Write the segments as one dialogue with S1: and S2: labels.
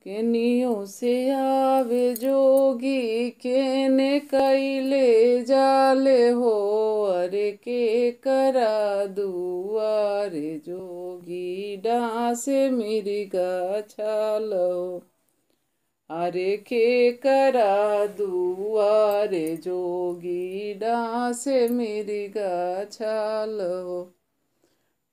S1: केनियो से आवे जोगी केने कैले जाले हो। अरे के करा दुआरे जोगी डांसे मिर्गा छालो। अरे के करा दुआरे जोगी डांसे मिर्गा छालो।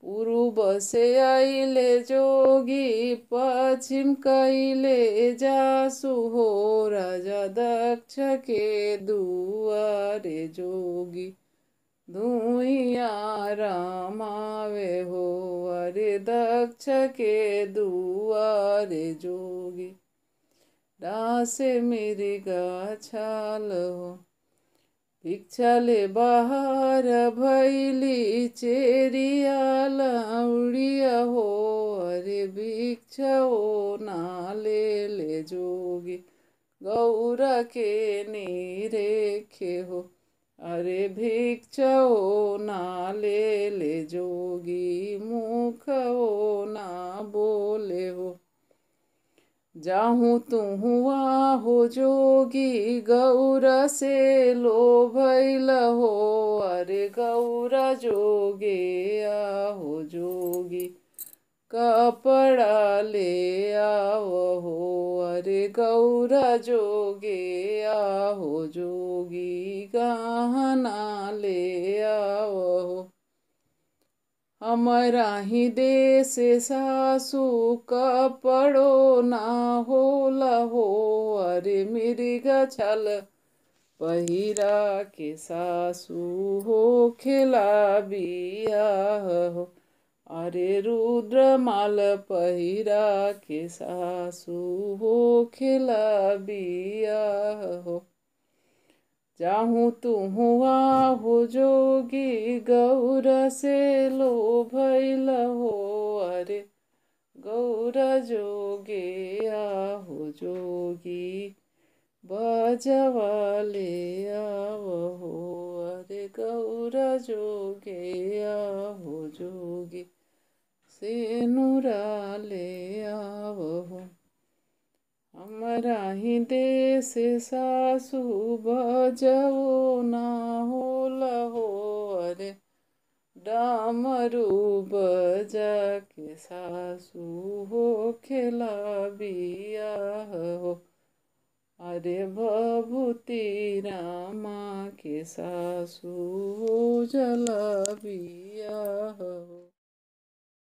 S1: पूर्व से आइले जोगी पश्चिम कैले जासु हो। राजा दक्ष के दुआरे जोगी धुइया रामावे हो। अरे दक्ष के दुआरे जोगी डांसे मिर्गा छाल हो। भिक्षा ले बाहर भैली चेरिया लौड़िया हो। अरे भिक्षा ओ ना ले जोगी गौरा के नीरेखे हो। अरे भिक्षा ओ ना ले जोगी मुख ओ ना बोले हो। जाहूँ तुहूँ आहो जोगी गौरा से लो भैल हो। अरे गौरा जोगे आहो जोगी कपड़ा ले आओ हो। अरे गौरा जोगे आहो जोगी गहना ले आओ हो। हमारा ही देश सासू कपड़ो ना होला हो। अरे मिर्गा छाल पहिरा के सासू हो खेला बियाह हो। अरे रुद्रमाल पहिरा के सासू हो खेला बियाह हो। जाहूँ तुहूँ आहो जोगी गौरा से लो भैल हो। अरे गौरा जोगे आहो जोगी बजवा ले आओ हो। अरे गौरा जोगे आहो जोगी सेनुरा ले आओ हो। हमारा ही देश सासू बजवो ना होला हो। अरे डामरू बजा के सासू हो खेला बियाह हो। अरे भभूति रामा के सासू हो जला बियाह हो।